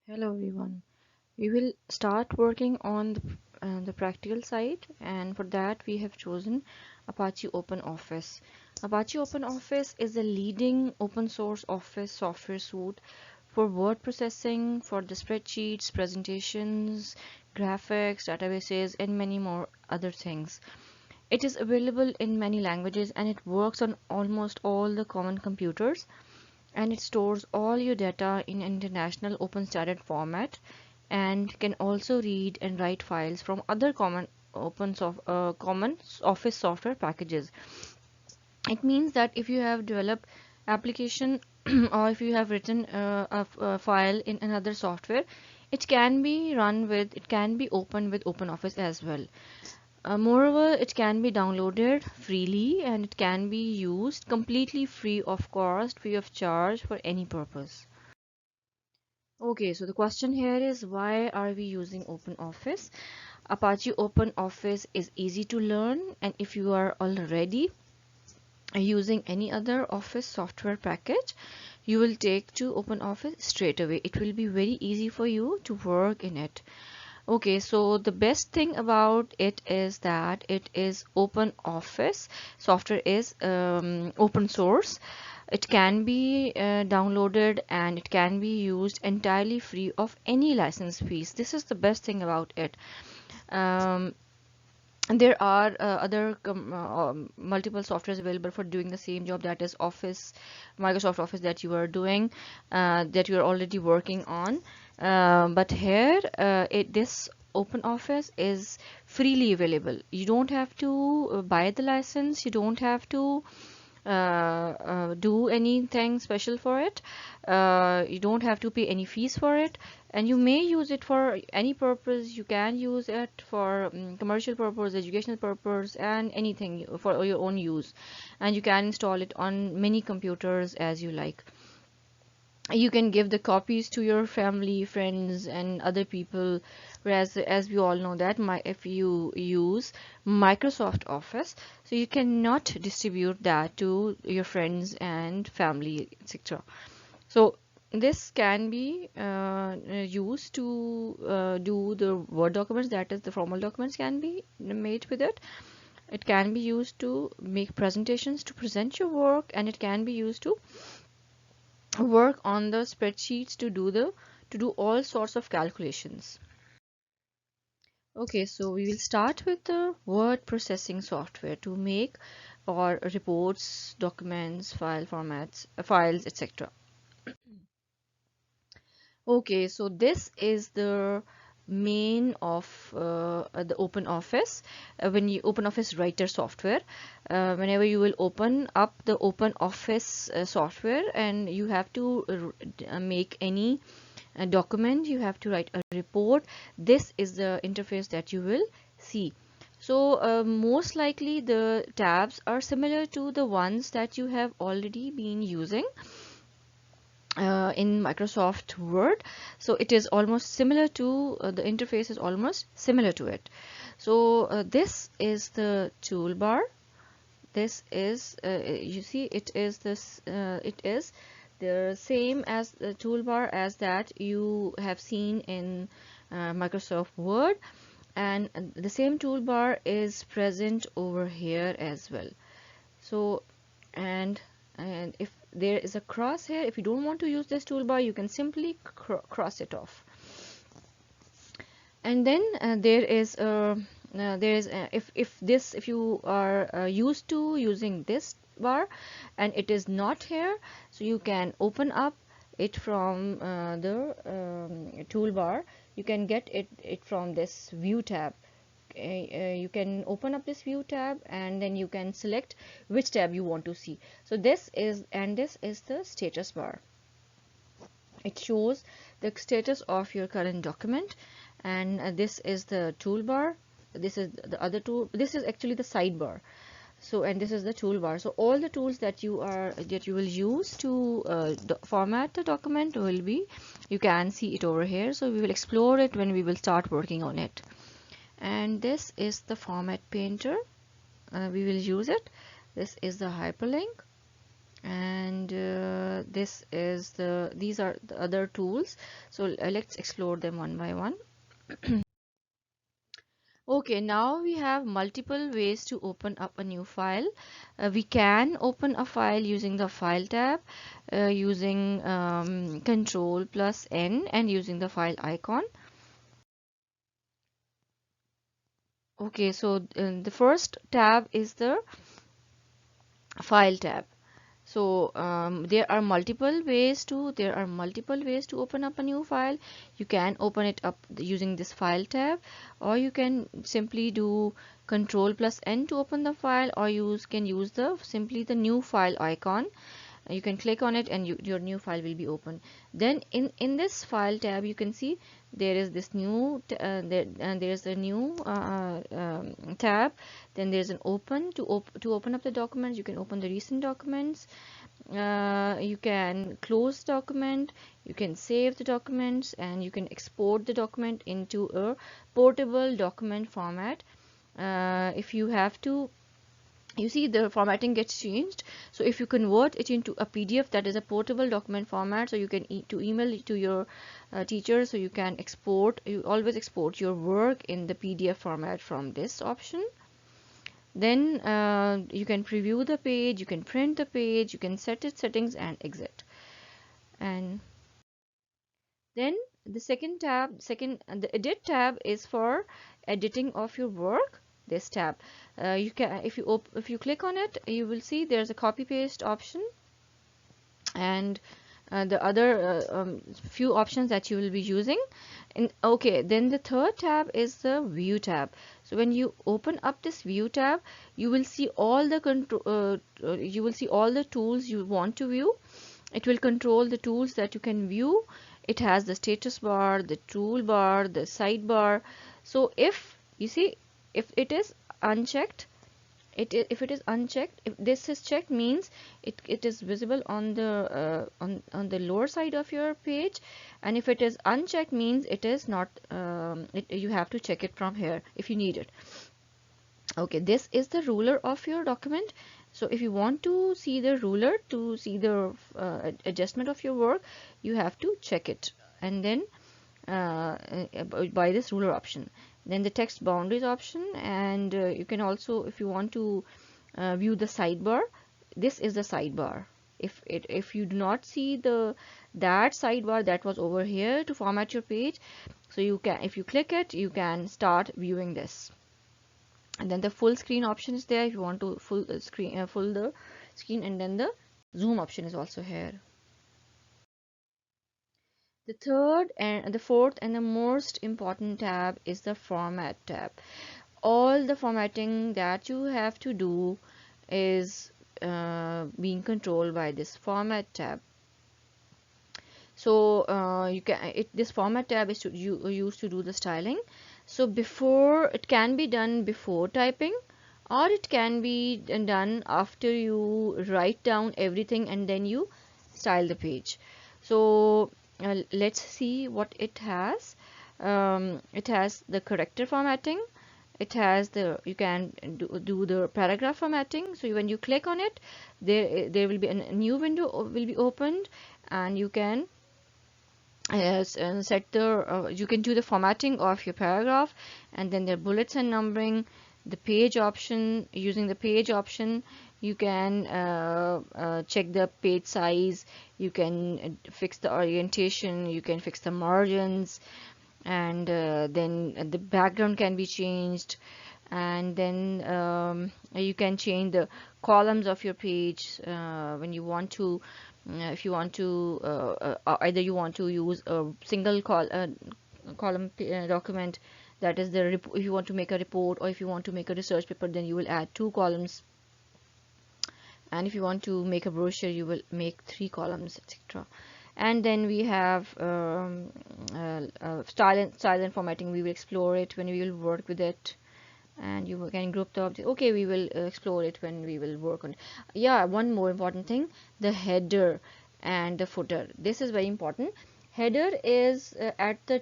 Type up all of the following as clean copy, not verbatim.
Hello everyone. We will start working on the practical side, and for that we have chosen Apache OpenOffice. Apache OpenOffice is a leading open source office software suite for word processing, for the spreadsheets, presentations, graphics, databases, and many more other things. It is available in many languages and it works on almost all the common computers, and it stores all your data in an international open standard format and can also read and write files from other common office software packages. It means that if you have developed application or if you have written a file in another software, it can be opened with OpenOffice as well. Moreover, it can be downloaded freely and it can be used completely free of cost, free of charge for any purpose. Okay, so the question here is, why are we using OpenOffice? Apache OpenOffice is easy to learn, and if you are already using any other Office software package, you will take to OpenOffice straight away. It will be very easy for you to work in it. Okay, so the best thing about it is that it is open office. Software is open source. It can be downloaded and it can be used entirely free of any license fees. This is the best thing about it. Um, and there are multiple softwares available for doing the same job, that is Office, Microsoft Office that you are doing, that you are already working on. But here, this Open Office is freely available. You don't have to buy the license. You don't have to do anything special for it. You don't have to pay any fees for it, and you may use it for any purpose. You can use it for commercial purpose, educational purpose, and anything for your own use. And you can install it on many computers as you like. You can give the copies to your family, friends, and other people. Whereas, as we all know that if you use Microsoft Office, so you cannot distribute that to your friends and family, etc. So this can be used to do the Word documents, that is the formal documents can be made with it. It can be used to make presentations, to present your work, and it can be used to work on the spreadsheets, to do all sorts of calculations. Okay, so we will start with the word processing software to make or reports, documents, file formats, files, etc. Okay, so this is the main of the Open Office. When you Open Office Writer software, whenever you will open up the Open Office software and you have to make any document, you have to write a report, this is the interface that you will see. So most likely the tabs are similar to the ones that you have already been using in Microsoft Word. So it is almost similar to the interface is almost similar to it. So this is the toolbar. This is you see, it is the same as the toolbar as that you have seen in Microsoft Word, and the same toolbar is present over here as well. So and if there is a cross here, if you don't want to use this toolbar, you can simply cross it off. And then there is if you are used to using this bar and it is not here, so you can open up it from the toolbar. You can get it from this view tab. You can open up this view tab and then you can select which tab you want to see. So this is the status bar. It shows the status of your current document, and this is the toolbar. This is the other tool. This is actually the sidebar. So, and this is the toolbar. So all the tools that you will use to format the document will be, you can see it over here. So we will explore it when we will start working on it. And this is the format painter. We will use it. This is the hyperlink. And these are the other tools. So let's explore them one by one. Okay, now we have multiple ways to open up a new file. We can open a file using the File tab, using Control plus N, and using the file icon. Okay, so the first tab is the File tab. So there are multiple ways to open up a new file. You can open it up using this File tab, or you can simply do Control plus N to open the file, or can use simply the new file icon. You can click on it and your new file will be open. Then in this File tab, you can see there is this new there is a new tab. Then there's an open to open up the documents. You can open the recent documents. You can close the document, you can save the documents, and you can export the document into a portable document format. If you have to, you see the formatting gets changed. So if you convert it into a PDF, that is a portable document format, so you can email it to your teacher. So you can you always export your work in the PDF format from this option. Then you can preview the page, you can print the page, you can set its settings and exit. And then the the edit tab is for editing of your work. This tab, you can if you click on it, you will see there's a copy paste option, and the other few options that you will be using. Okay, then the third tab is the View tab. So when you open up this View tab, you will see all the you will see all the tools you want to view. It will control the tools that you can view. It has the status bar, the toolbar, the sidebar. So if you see, if it is unchecked, if it is unchecked, if this is checked, means it is visible on the on the lower side of your page, and if it is unchecked, means it is not you have to check it from here if you need it. Okay, this is the ruler of your document. So if you want to see the ruler, to see the adjustment of your work, you have to check it, and then by this ruler option. Then the text boundaries option, and you can also, if you want to view the sidebar, this is the sidebar. If you do not see that sidebar that was over here to format your page, so you can, if you click it, you can start viewing this. And then the full screen option is there if you want to full the screen, and then the zoom option is also here. The third and the fourth and the most important tab is the Format tab. All the formatting that you have to do is being controlled by this Format tab. So this Format tab is used to do the styling. So before, it can be done before typing, or it can be done after you write down everything and then you style the page. So let's see what it has. It has the character formatting. It has you can do the paragraph formatting. So when you click on it, there will be a new window will be opened, and you can set you can do the formatting of your paragraph, and then the bullets and numbering, the page option. Using the page option, you can check the page size, you can fix the orientation, you can fix the margins, and then the background can be changed, and then you can change the columns of your page when you want to. If you want to either you want to use a single column document, that is if you want to make a report, or if you want to make a research paper, then you will add 2 columns, and if you want to make a brochure, you will make 3 columns, etc. And then we have style and formatting. We will explore it when we will work with it, and you can group the object. Okay, we will explore it when we will work on it. Yeah, one more important thing, the header and the footer. This is very important. Header is at the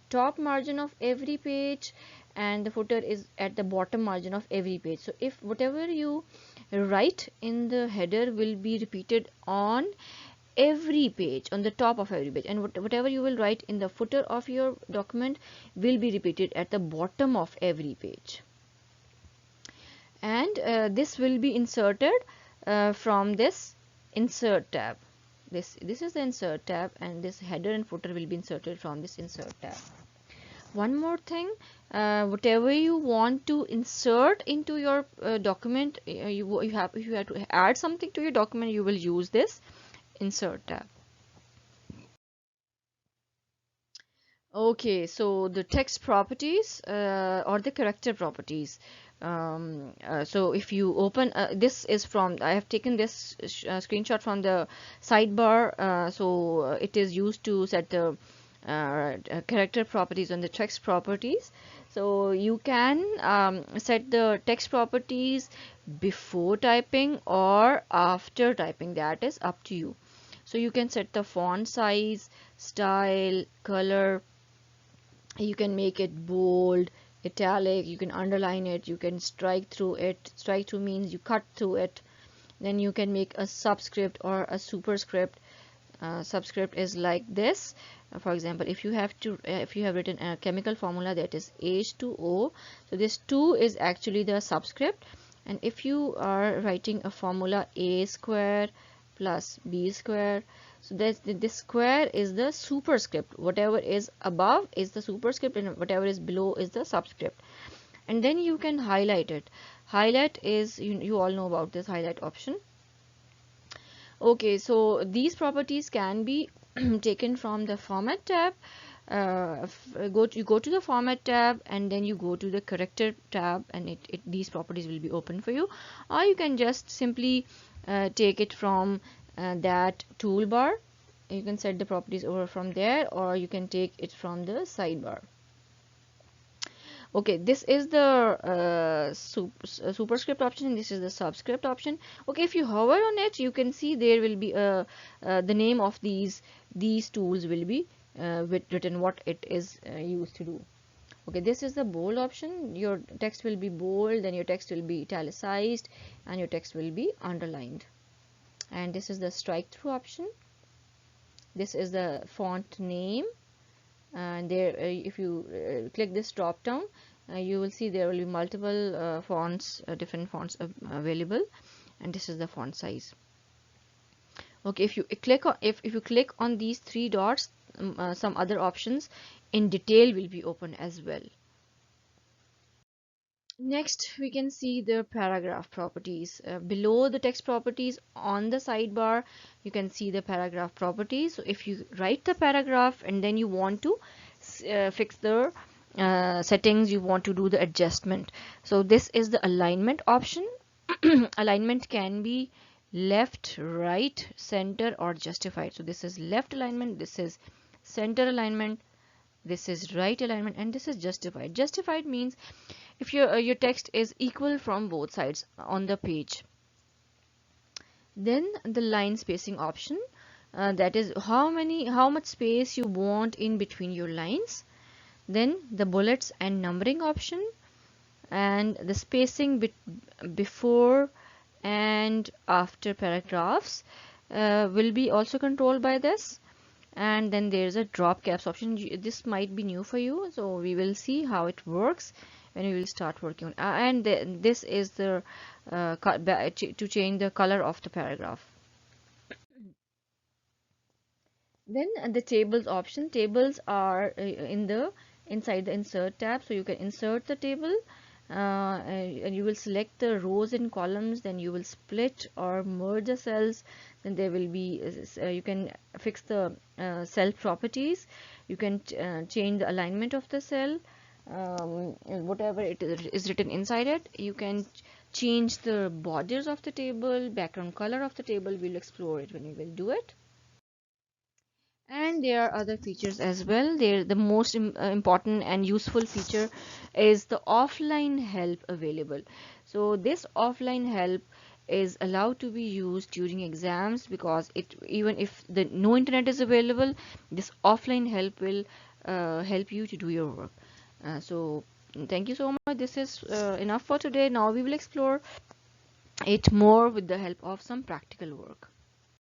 top margin of every page, and the footer is at the bottom margin of every page. So if whatever you write in the header will be repeated on every page, on the top of every page, and whatever you will write in the footer of your document will be repeated at the bottom of every page. And this will be inserted from this insert tab. This is the insert tab, and this header and footer will be inserted from this insert tab. One more thing, whatever you want to insert into your document, you have, if you have to add something to your document, you will use this insert tab. Okay, so the text properties or the character properties. So if you open, this is from, I have taken this screenshot from the sidebar. So it is used to set the character properties on the text properties. So you can set the text properties before typing or after typing. That is up to you. So you can set the font size, style, color. You can make it bold, italic, you can underline it, you can strike through it. Strike through means you cut through it. Then you can make a subscript or a superscript. Subscript is like this. For example, if you have written a chemical formula that is H2O, so this 2 is actually the subscript. And if you are writing a formula A square plus B square, so this square is the superscript. Whatever is above is the superscript, and whatever is below is the subscript. And then you can highlight it. Highlight is, you all know about this highlight option. Okay, so these properties can be taken from the format tab. You go to the format tab, and then you go to the character tab, and these properties will be open for you. Or you can just simply take it from that toolbar. You can set the properties over from there, or you can take it from the sidebar. Okay, this is the superscript option, and this is the subscript option. Okay, if you hover on it, you can see there will be the name of these tools will be written, what it is used to do. Okay, this is the bold option. Your text will be bold, then your text will be italicized, and your text will be underlined. And this is the strike through option. This is the font name. And there, if you click this drop down, you will see there will be multiple fonts, different fonts available, and this is the font size. Okay, if you click on, if you click on these three dots, some other options in detail will be open as well. Next, we can see the paragraph properties. Below the text properties on the sidebar, you can see the paragraph properties. So if you write the paragraph and then you want to fix the settings, you want to do the adjustment. So this is the alignment option. Alignment can be left, right, center, or justified. So this is left alignment, this is center alignment, this is right alignment, and this is justified. Justified means if your text is equal from both sides on the page. Then the line spacing option, that is how much space you want in between your lines. Then the bullets and numbering option, and the spacing before and after paragraphs will be also controlled by this. And then there's a drop caps option. This might be new for you, so we will see how it works when we will start working on. And this is the to change the color of the paragraph. Then the tables option. Tables are inside the insert tab, so you can insert the table. And you will select the rows and columns, then you will split or merge the cells. Then there will be you can fix the cell properties, you can change the alignment of the cell, whatever it is written inside it. You can change the borders of the table, background color of the table. We'll explore it when we will do it. And there are other features as well. The most important and useful feature is the offline help available. So this offline help is allowed to be used during exams, because even if no internet is available, this offline help will help you to do your work. So thank you so much. This is enough for today. Now we will explore it more with the help of some practical work.